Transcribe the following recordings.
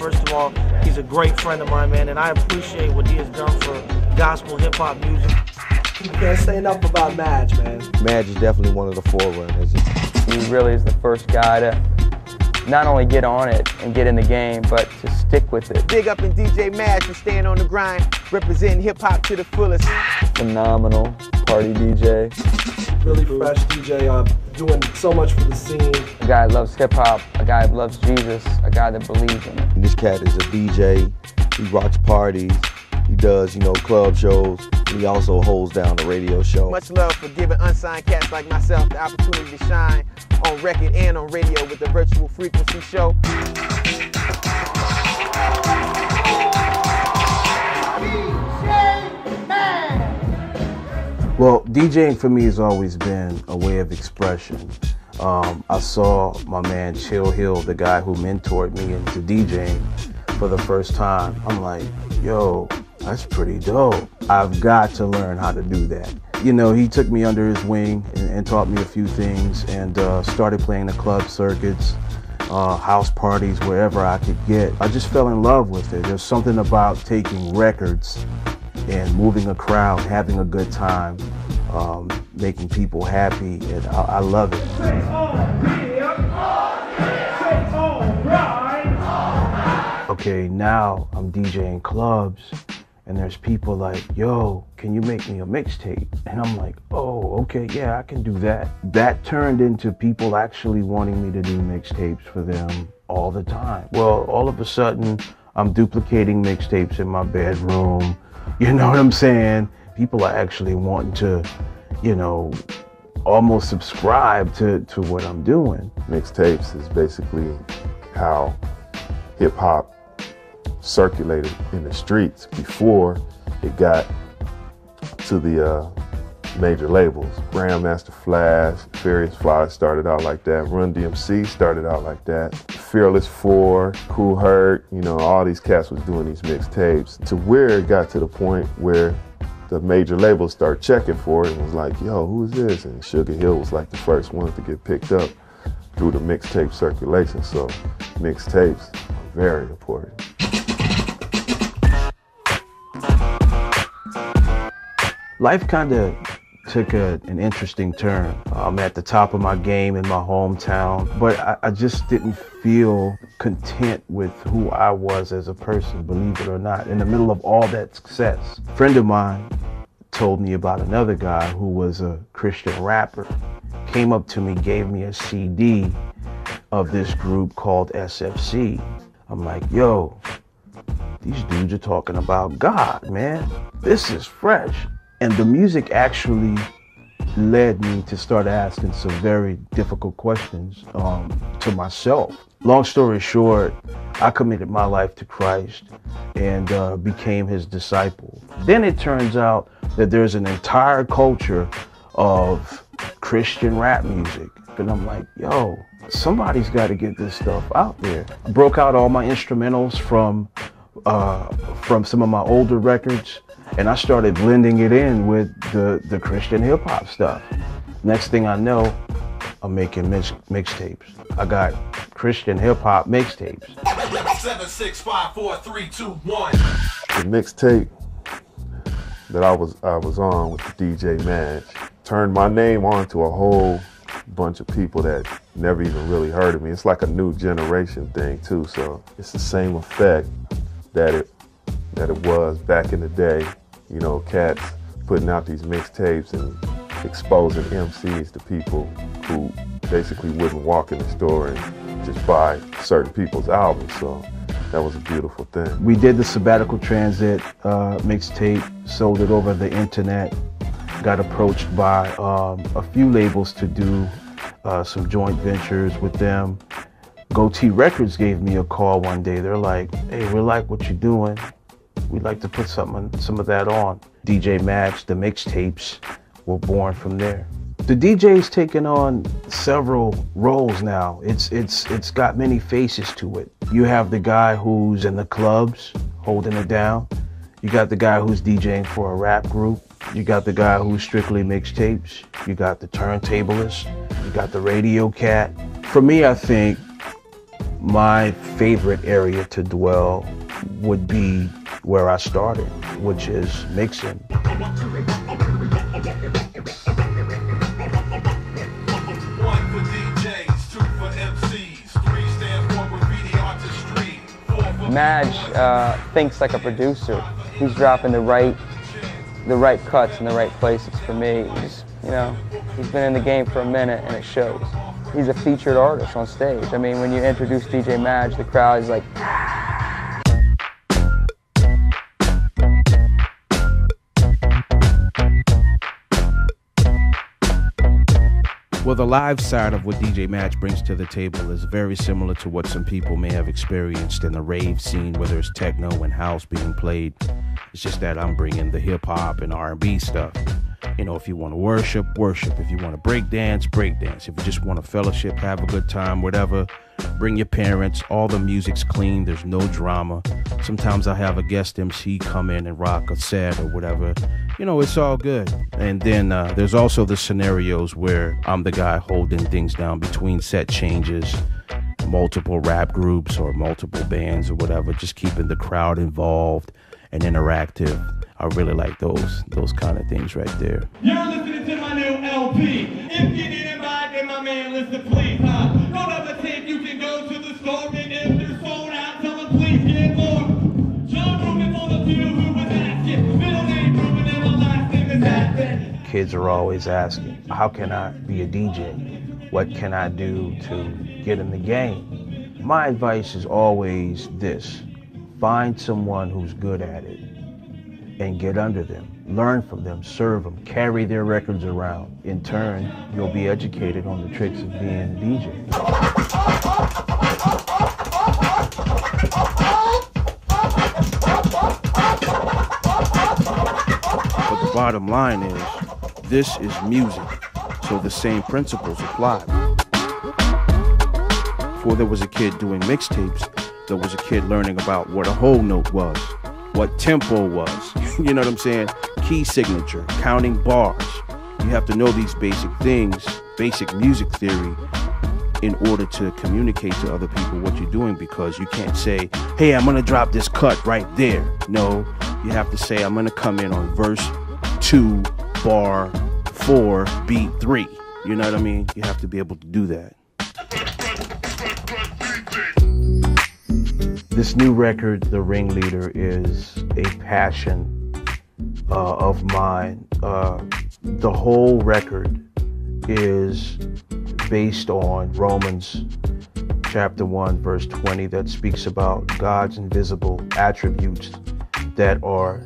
First of all, he's a great friend of mine, man, and I appreciate what he has done for gospel hip-hop music. You can't say enough about Madge, man. Madge is definitely one of the forerunners. He really is the first guy to not only get on it and get in the game, but to stick with it. Big up in DJ Madge for staying on the grind, representing hip-hop to the fullest. Phenomenal party DJ. Really fresh DJ, doing so much for the scene. A guy that loves hip-hop, a guy that loves Jesus, a guy that believes in it. This cat is a DJ. He rocks parties. He does, club shows. He also holds down the radio show. Much love for giving unsigned cats like myself the opportunity to shine on record and on radio with the Virtual Frequency Show. Well, DJing for me has always been a way of expression. I saw my man Chill Hill, the guy who mentored me into DJing for the first time. I'm like, yo, that's pretty dope. I've got to learn how to do that. He took me under his wing and taught me a few things, and started playing the club circuits, house parties, wherever I could get. I just fell in love with it. There's something about taking records and moving a crowd, having a good time, making people happy, and I love it. Okay, now I'm DJing clubs, and there's people like, yo, can you make me a mixtape? And I'm like, oh, okay, yeah, I can do that. That turned into people actually wanting me to do mixtapes for them all the time. Well, all of a sudden, I'm duplicating mixtapes in my bedroom. You know what I'm saying? People are actually wanting to, almost subscribe to what I'm doing. Mixtapes is basically how hip-hop circulated in the streets before it got to the major labels. Grandmaster Flash, Furious Five started out like that. Run DMC started out like that. Fearless Four, Kool Herc, all these cats was doing these mixtapes to where it got to the point where the major labels started checking for it and was like, yo, who is this? And Sugar Hill was like the first one to get picked up through the mixtape circulation. So mixtapes are very important. Life kind of took an interesting turn. I'm at the top of my game in my hometown, but I just didn't feel content with who I was as a person, believe it or not, in the middle of all that success. A friend of mine told me about another guy who was a Christian rapper, came up to me, gave me a CD of this group called SFC. I'm like, yo, these dudes are talking about God, man. This is fresh. And the music actually led me to start asking some very difficult questions to myself. Long story short, I committed my life to Christ and became his disciple. Then it turns out that there's an entire culture of Christian rap music. And I'm like, yo, somebody's got to get this stuff out there. I broke out all my instrumentals from some of my older records, and I started blending it in with the Christian hip hop stuff. Next thing I know, I'm making mixtapes. I got Christian hip hop mixtapes. 7, 6, 5, 4, 3, 2, 1. The mixtape that I was on with the DJ Madge turned my name on to a whole bunch of people that never even really heard of me. It's like a new generation thing too, so it's the same effect that it was back in the day. Cats putting out these mixtapes and exposing MCs to people who basically wouldn't walk in the store and just buy certain people's albums. So that was a beautiful thing. We did the Sabbatical Transit mixtape, sold it over the internet, got approached by a few labels to do some joint ventures with them. Goatee Records gave me a call one day. They're like, hey, we like what you're doing. We'd like to put some of that on. DJ Madge, the mixtapes were born from there. The DJ's taken on several roles now. It's got many faces to it. You have the guy who's in the clubs holding it down. You got the guy who's DJing for a rap group. You got the guy who's strictly mixtapes. You got the turntablist. You got the radio cat. For me, I think My favorite area to dwell would be where I started, which is mixing. Madge thinks like a producer. He's dropping the right cuts in the right places for me. He's been in the game for a minute and it shows. He's a featured artist on stage. I mean, when you introduce DJ Madge, the crowd is like, Well, the live side of what DJ Madge brings to the table is very similar to what some people may have experienced in the rave scene, whether it's techno and house being played. It's just that I'm bringing the hip-hop and R&B stuff. If you want to worship, worship. If you want to break dance, break dance. If you just want to fellowship, have a good time, whatever, bring your parents. All the music's clean. There's no drama. Sometimes I have a guest MC come in and rock a set or whatever. It's all good. And then there's also the scenarios where I'm the guy holding things down between set changes, multiple rap groups or multiple bands or whatever, just keeping the crowd involved and interactive. I really like those kind of things right there. You're listening to my new LP. If you didn't buy it, then my man, listen, please, huh? Don't ever think you can go to the store and if they're sold out, tell them please get more. John Rubin for the few who was asking. Middle name Rubin and my last name is Aspen. Kids are always asking, how can I be a DJ? What can I do to get in the game? My advice is always this: find someone who's good at it and get under them. Learn from them, serve them, carry their records around. In turn, you'll be educated on the tricks of being a DJ. But the bottom line is, this is music, so the same principles apply. Before there was a kid doing mixtapes, there was a kid learning about what a whole note was, what tempo was, you know what I'm saying? Key signature, counting bars. You have to know these basic things, basic music theory, in order to communicate to other people what you're doing, because you can't say, hey, I'm gonna drop this cut right there. No, you have to say, I'm gonna come in on verse 2, bar 4, beat 3. You know what I mean? You have to be able to do that. This new record, The Ringleader, is a passion of mine. The whole record is based on Romans chapter 1, verse 20, that speaks about God's invisible attributes that are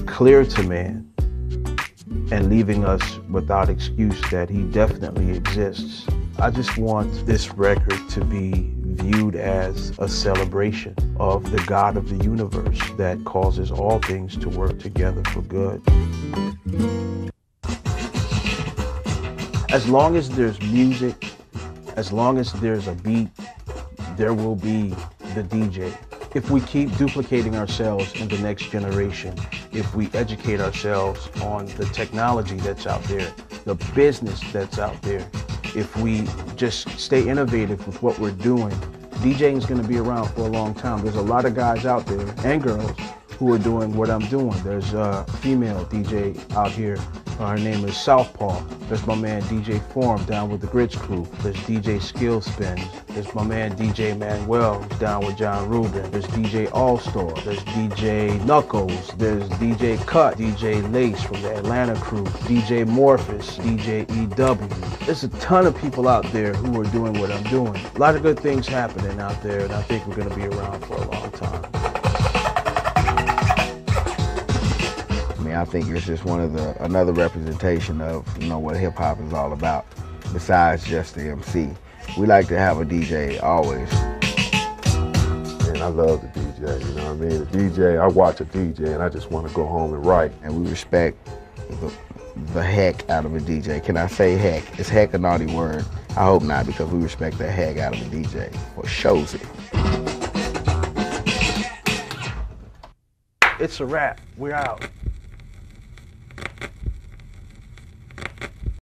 clear to man and leaving us without excuse that he definitely exists. I just want this record to be viewed as a celebration of the God of the universe that causes all things to work together for good. As long as there's music, as long as there's a beat, there will be the DJ. If we keep duplicating ourselves in the next generation, if we educate ourselves on the technology that's out there, the business that's out there, if we just stay innovative with what we're doing, DJing is going to be around for a long time. There's a lot of guys out there and girls who are doing what I'm doing. There's a female DJ out here. Her name is Southpaw. There's my man DJ Form down with the Grits crew. There's DJ Skillspin. There's my man DJ Manuel who's down with John Rubin. There's DJ All-Star. There's DJ Knuckles. There's DJ Cut. DJ Lace from the Atlanta crew. DJ Morphus. DJ EW. There's a ton of people out there who are doing what I'm doing. A lot of good things happening out there, and I think we're going to be around for a long time. I think it's just another representation of, what hip hop is all about, besides just the MC. We like to have a DJ always. And I love the DJ, you know what I mean? The DJ, I watch a DJ and I just want to go home and write. And we respect the heck out of a DJ. Can I say heck? Is heck a naughty word? I hope not, because we respect the heck out of a DJ, or shows it. It's a wrap. We're out.